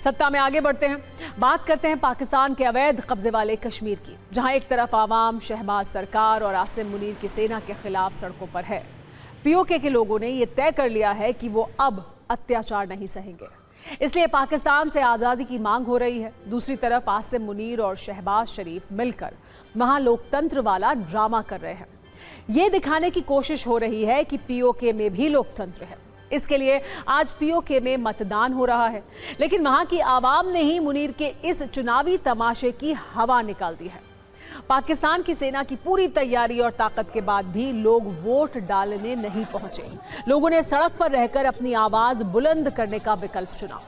सत्ता में आगे बढ़ते हैं, बात करते हैं पाकिस्तान के अवैध कब्जे वाले कश्मीर की, जहां एक तरफ आवाम शहबाज सरकार और आसिम मुनीर की सेना के खिलाफ सड़कों पर है। पीओके के लोगों ने यह तय कर लिया है कि वो अब अत्याचार नहीं सहेंगे, इसलिए पाकिस्तान से आज़ादी की मांग हो रही है। दूसरी तरफ आसिम मुनीर और शहबाज शरीफ मिलकर वहां लोकतंत्र वाला ड्रामा कर रहे हैं। ये दिखाने की कोशिश हो रही है कि पीओके में भी लोकतंत्र है। इसके लिए आज पीओके में मतदान हो रहा है, लेकिन वहां की आवाम ने ही मुनीर के इस चुनावी तमाशे की हवा निकाल दी है। पाकिस्तान की सेना की पूरी तैयारी और ताकत के बाद भी लोग वोट डालने नहीं पहुंचे। लोगों ने सड़क पर रहकर अपनी आवाज बुलंद करने का विकल्प चुना।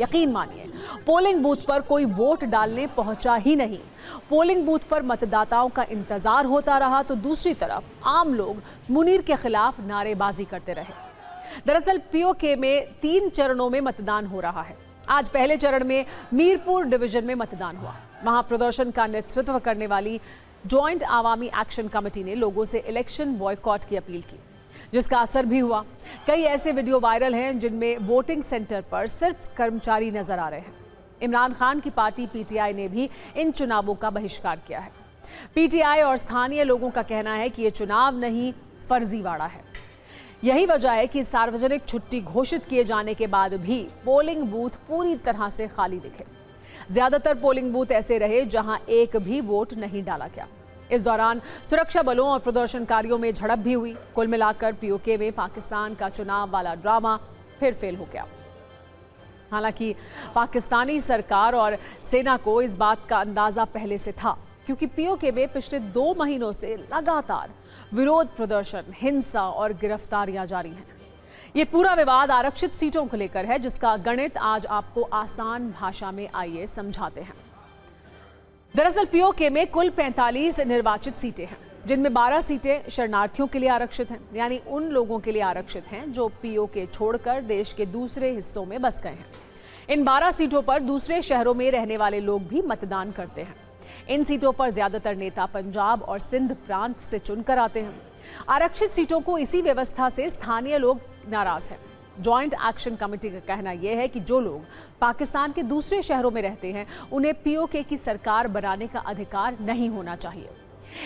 यकीन मानिए, पोलिंग बूथ पर कोई वोट डालने पहुंचा ही नहीं। पोलिंग बूथ पर मतदाताओं का इंतजार होता रहा तो दूसरी तरफ आम लोग मुनीर के खिलाफ नारेबाजी करते रहे। दरअसल पीओके में 3 चरणों में मतदान हो रहा है। आज पहले चरण में मीरपुर डिवीजन में मतदान हुआ। वहां प्रदर्शन का नेतृत्व करने वाली जॉइंट आवामी एक्शन कमेटी ने लोगों से इलेक्शन बॉयकॉट की अपील की, जिसका असर भी हुआ। कई ऐसे वीडियो वायरल हैं जिनमें वोटिंग सेंटर पर सिर्फ कर्मचारी नजर आ रहे हैं। इमरान खान की पार्टी पीटीआई ने भी इन चुनावों का बहिष्कार किया है। पीटीआई और स्थानीय लोगों का कहना है कि ये चुनाव नहीं, फर्जीवाड़ा है। यही वजह है कि सार्वजनिक छुट्टी घोषित किए जाने के बाद भी पोलिंग बूथ पूरी तरह से खाली दिखे। ज्यादातर पोलिंग बूथ ऐसे रहे जहां एक भी वोट नहीं डाला गया। इस दौरान सुरक्षा बलों और प्रदर्शनकारियों में झड़प भी हुई। कुल मिलाकर पीओके में पाकिस्तान का चुनाव वाला ड्रामा फिर फेल हो गया। हालांकि पाकिस्तानी सरकार और सेना को इस बात का अंदाजा पहले से था, क्योंकि पीओके में पिछले 2 महीनों से लगातार विरोध प्रदर्शन, हिंसा और गिरफ्तारियां जारी हैं। ये पूरा विवाद आरक्षित सीटों को लेकर है, जिसका गणित आज आपको आसान भाषा में आइए समझाते हैं। दरअसल पीओके में कुल 45 निर्वाचित सीटें हैं, जिनमें 12 सीटें शरणार्थियों के लिए आरक्षित हैं, यानी उन लोगों के लिए आरक्षित हैं जो पीओके छोड़कर देश के दूसरे हिस्सों में बस गए हैं। इन 12 सीटों पर दूसरे शहरों में रहने वाले लोग भी मतदान करते हैं। इन सीटों पर ज्यादातर नेता पंजाब और सिंध प्रांत से चुनकर आते हैं। आरक्षित सीटों को इसी व्यवस्था से स्थानीय लोग नाराज हैं। जॉइंट एक्शन कमेटी का कहना यह है कि जो लोग पाकिस्तान के दूसरे शहरों में रहते हैं, उन्हें पीओके की सरकार बनाने का अधिकार नहीं होना चाहिए।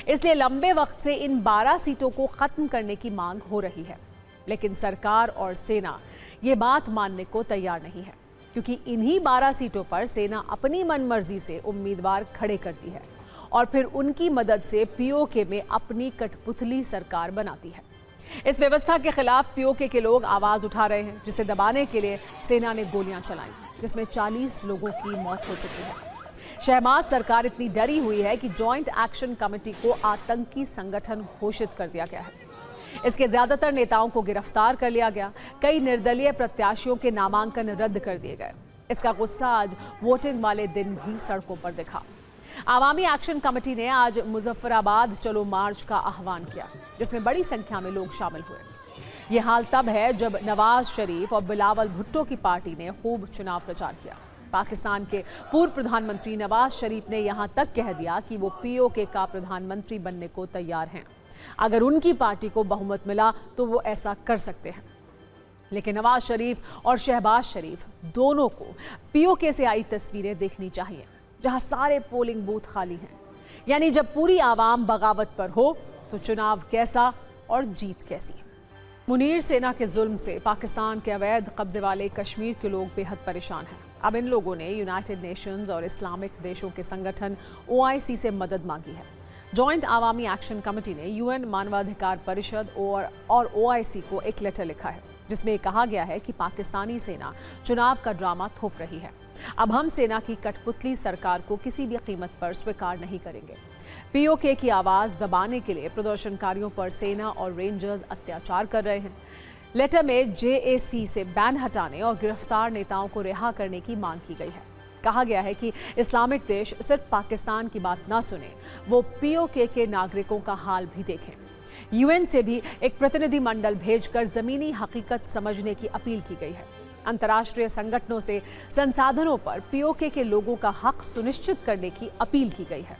इसलिए लंबे वक्त से इन 12 सीटों को खत्म करने की मांग हो रही है, लेकिन सरकार और सेना ये बात मानने को तैयार नहीं है, क्योंकि इन्हीं 12 सीटों पर सेना अपनी मनमर्जी से उम्मीदवार खड़े करती है और फिर उनकी मदद से पीओके में अपनी कठपुतली सरकार बनाती है। इस व्यवस्था के खिलाफ पीओके के लोग आवाज उठा रहे हैं, जिसे दबाने के लिए सेना ने गोलियां चलाई, जिसमें 40 लोगों की मौत हो चुकी है। शहबाज सरकार इतनी डरी हुई है कि जॉइंट एक्शन कमेटी को आतंकी संगठन घोषित कर दिया गया है। इसके ज्यादातर नेताओं को गिरफ्तार कर लिया गया। कई निर्दलीय प्रत्याशियों के नामांकन रद्द कर दिए गए। इसका गुस्सा आज वोटिंग वाले दिन भी सड़कों पर दिखा। आवामी एक्शन कमेटी ने आज मुजफ्फराबाद चलो मार्च का आह्वान किया, जिसमें बड़ी संख्या में लोग शामिल हुए। ये हाल तब है जब नवाज शरीफ और बिलावल भुट्टो की पार्टी ने खूब चुनाव प्रचार किया। पाकिस्तान के पूर्व प्रधानमंत्री नवाज शरीफ ने यहां तक कह दिया कि वो पीओके का प्रधानमंत्री बनने को तैयार हैं। अगर उनकी पार्टी को बहुमत मिला तो वो ऐसा कर सकते हैं। लेकिन नवाज शरीफ और शहबाज शरीफ दोनों को पीओके से आई तस्वीरें देखनी चाहिए, जहां सारे पोलिंग बूथ खाली हैं। यानी जब पूरी आवाम बगावत पर हो तो चुनाव कैसा और जीत कैसी। मुनीर सेना के जुल्म से पाकिस्तान के अवैध कब्जे वाले कश्मीर के लोग बेहद परेशान हैं। अब इन लोगों ने यूनाइटेड नेशंस और इस्लामिक देशों के संगठन OIC से मदद मांगी है। जॉइंट आवामी एक्शन कमेटी ने UN मानवाधिकार परिषद और OIC को एक लेटर लिखा है, जिसमें कहा गया है कि पाकिस्तानी सेना चुनाव का ड्रामा थोप रही है। अब हम सेना की कठपुतली सरकार को किसी भी कीमत पर स्वीकार नहीं करेंगे। पीओके की आवाज दबाने के लिए प्रदर्शनकारियों पर सेना और रेंजर्स अत्याचार कर रहे हैं। लेटर में JAC से बैन हटाने और गिरफ्तार नेताओं को रिहा करने की मांग की गई है। कहा गया है कि इस्लामिक देश सिर्फ पाकिस्तान की बात ना सुने, वो पीओके के नागरिकों का हाल भी देखें। UN से भी एक प्रतिनिधि मंडल भेजकर जमीनी हकीकत समझने की अपील की गई है। अंतर्राष्ट्रीय संगठनों से संसाधनों पर पीओके के लोगों का हक सुनिश्चित करने की अपील की गई है।